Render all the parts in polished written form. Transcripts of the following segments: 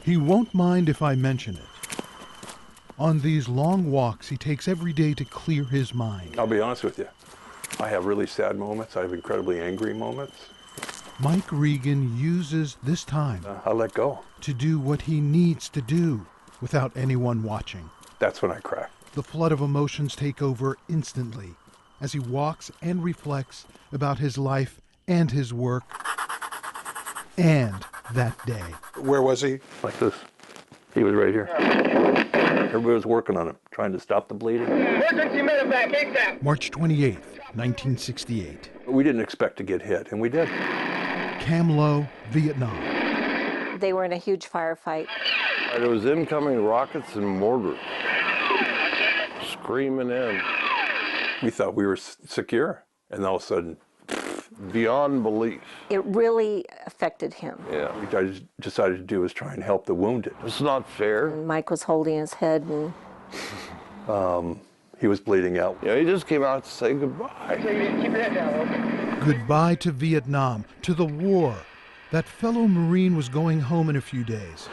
He won't mind if I mention it. On these long walks he takes every day to clear his mind. I'll be honest with you. I have really sad moments. I have incredibly angry moments. Mike Regan uses this time I let go. to do what he needs to do without anyone watching. That's when I crack. The flood of emotions take over instantly as he walks and reflects about his life and his work and that day. Where was he? Like this. He was right here. Everybody was working on him, trying to stop the bleeding. Emergency medevac, ASAP. March 28th, 1968. We didn't expect to get hit, and we did. Cam Lo, Vietnam. They were in a huge firefight. There was incoming rockets and mortar screaming in. We thought we were secure, and all of a sudden, Beyond belief. It really affected him. Yeah. what I decided to do was try and help the wounded. It's not fair. Mike was holding his head and He was bleeding out. Yeah, he just came out to say goodbye. Keep your head down, okay? Goodbye to Vietnam, to the war. That fellow Marine was going home in a few days.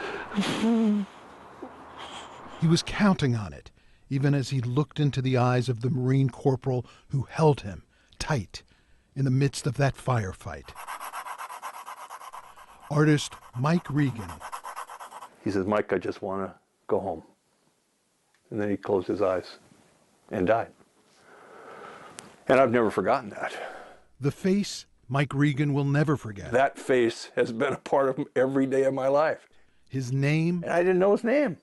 He was counting on it, even as he looked into the eyes of the Marine corporal who held him tight in the midst of that firefight. Artist Mike Regan. He says, Mike, I just want to go home. And then he closed his eyes and died. And I've never forgotten that. The face Mike Regan will never forget. That face has been a part of every day of my life. His name, And I didn't know his name.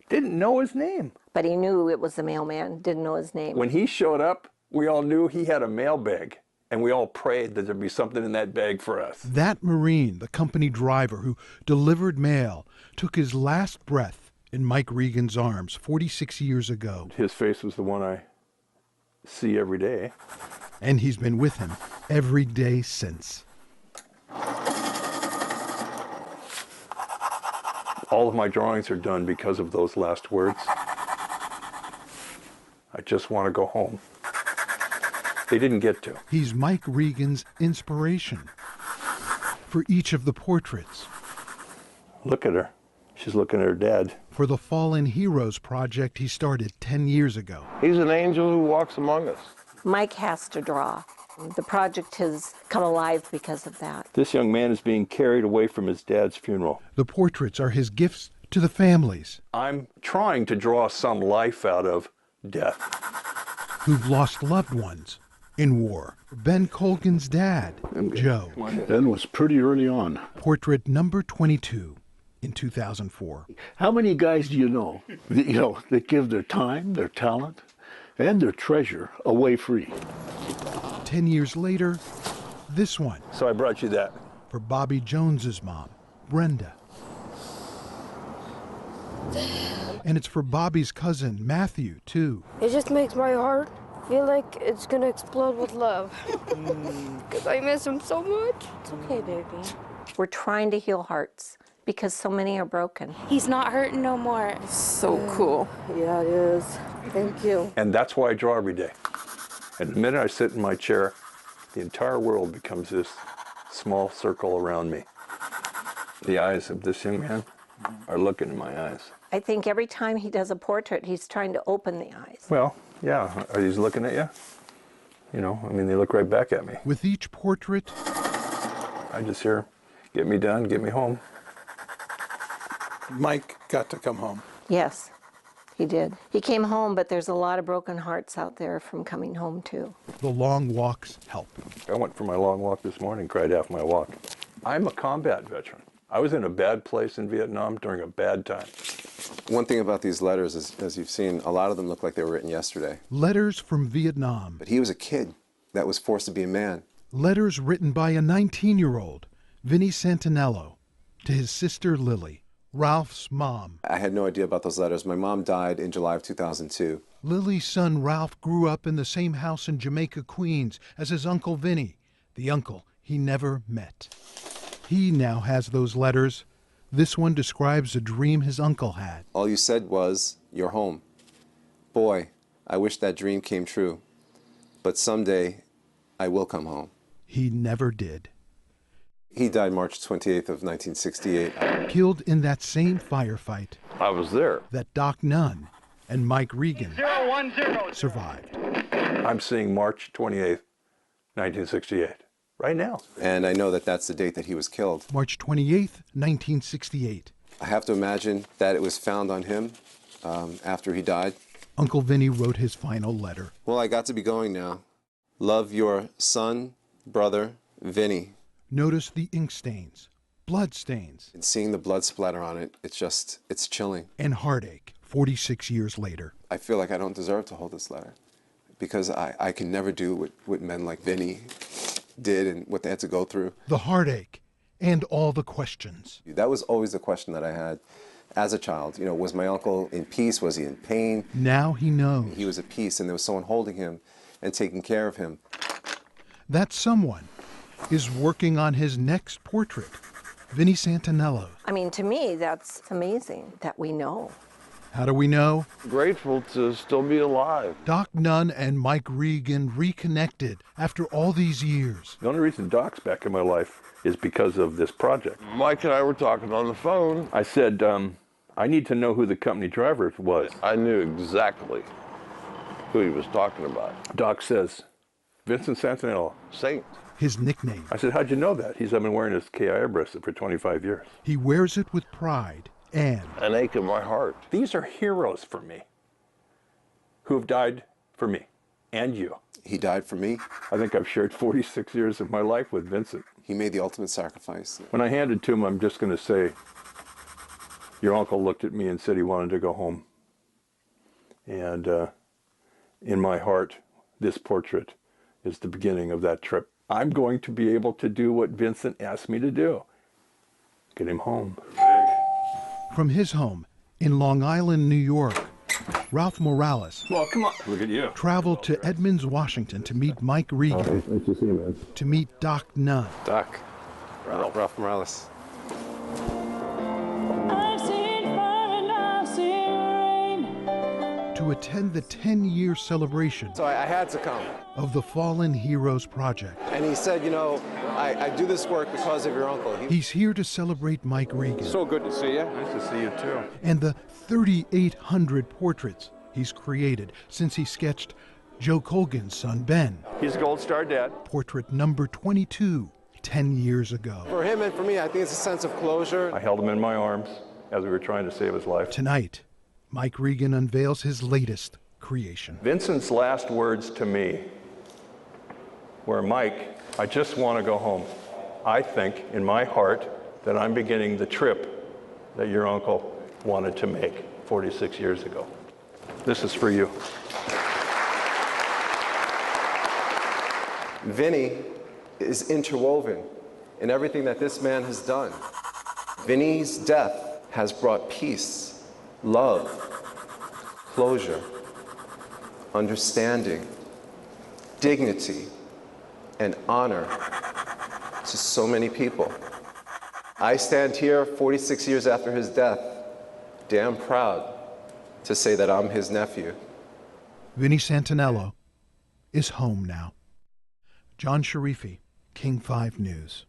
Didn't know his name. but he knew it was the mailman, didn't know his name. When he showed up, we all knew he had a mail bag. And we all prayed that there'd be something in that bag for us. that Marine, the company driver who delivered mail, took his last breath in Mike Regan's arms 46 years ago. His face was the one I see every day. And he's been with him every day since. All of my drawings are done because of those last words. I just want to go home. They didn't get to. He's Mike Regan's inspiration for each of the portraits, Look at her. She's looking at her dad. for the Fallen Heroes project he started 10 years ago. He's an angel who walks among us. Mike has to draw. The project has come alive because of that. This young man is being carried away from his dad's funeral. The portraits are his gifts to the families I'm trying to draw some life out of death. who've lost loved ones in war. Ben Colgan's dad, Joe. Ben was pretty early on. Portrait number 22 in 2004. How many guys do you know, that give their time, their talent, and their treasure away free? 10 years later, this one So I brought you that. for Bobby Jones's mom, Brenda. And it's for Bobby's cousin, Matthew, too. It just makes my heart feel like it's gonna explode with love. Because I miss him so much. It's okay, baby. We're trying to heal hearts because so many are broken. He's not hurting no more. So cool. Yeah, it is. Thank you. And that's why I draw every day. And the minute I sit in my chair, the entire world becomes this small circle around me. The eyes of this young man are looking in my eyes. I think every time he does a portrait, he's trying to open the eyes. Well, yeah. Are these looking at you? They look right back at me. With each portrait, I just hear, get me done, get me home. Mike got to come home. Yes, he did. He came home, but there's a lot of broken hearts out there from coming home, too. the long walks help. I went for my long walk this morning, cried half my walk. I'm a combat veteran. I was in a bad place in Vietnam during a bad time. One thing about these letters is, as you've seen, a lot of them look like they were written yesterday. Letters from Vietnam. But he was a kid that was forced to be a man. Letters written by a 19-year-old, Vinnie Santinello, to his sister Lily, Ralph's mom. I had no idea about those letters. My mom died in July of 2002. Lily's son Ralph grew up in the same house in Jamaica, Queens as his uncle Vinnie, the uncle he never met. He now has those letters. This one describes a dream his uncle had. All you said was, "You're home." Boy, I wish that dream came true. But someday, I will come home. He never did. He died March 28th of 1968. Killed in that same firefight I was there. that Doc Nunn and Mike Regan 010. survived. I'm seeing March 28th, 1968, right now. And I know that that's the date that he was killed. March 28th, 1968. I have to imagine that it was found on him after he died. Uncle Vinny wrote his final letter. Well, I got to be going now. Love, your son, brother, Vinny. Notice the ink stains, blood stains, And seeing the blood splatter on it, it's chilling. and heartache 46 years later. I feel like I don't deserve to hold this letter because I can never do what men like Vinny did and what they had to go through. The heartache and all the questions. That was always the question that I had as a child. You know, was my uncle in peace? Was he in pain? Now he knows. He was at peace, and there was someone holding him and taking care of him. That someone is working on his next portrait, Vinnie Santinello. I mean, to me, that's amazing that we know. How do we know? Grateful to still be alive. Doc Nunn and Mike Regan reconnected after all these years. The only reason Doc's back in my life is because of this project. Mike and I were talking on the phone. I said, I need to know who the company driver was. I knew exactly who he was talking about. Doc says, Vincent Santinello. Saint. His nickname. I said, how'd you know that? He said, I've been wearing this KIA bracelet for 25 years. He wears it with pride and An ache in my heart. These are heroes for me who have died for me and you. He died for me. I think I've shared 46 years of my life with Vincent. He made the ultimate sacrifice. When I hand it to him, I'm just going to say, your uncle looked at me and said he wanted to go home. And in my heart, this portrait is the beginning of that trip. I'm going to be able to do what Vincent asked me to do. Get him home. from his home in Long Island, New York, Ralph Morales Well, come on. Look at you. traveled to Edmonds, Washington to meet Mike Regan, Nice to see you, man. to meet Doc Nunn, Doc. Ralph Morales. to attend the 10-year celebration So I had to come. of the Fallen Heroes Project. And he said, you know, I do this work because of your uncle. He's here to celebrate Mike Regan So good to see you. Nice to see you, too. and the 3,800 portraits he's created since he sketched Joe Colgan's son, Ben, He's a Gold Star dad. portrait number 22, 10 years ago. For him and for me, I think it's a sense of closure. I held him in my arms as we were trying to save his life. Tonight, Mike Regan unveils his latest creation. Vincent's last words to me were, Mike, I just want to go home. I think in my heart that I'm beginning the trip that your uncle wanted to make 46 years ago. This is for you. Vinny is interwoven in everything that this man has done. Vinny's death has brought peace, love, closure, understanding, dignity, and honor to so many people. I stand here 46 years after his death, damn proud to say that I'm his nephew. Vinnie Santinello is home now. John Sharifi, King 5 News.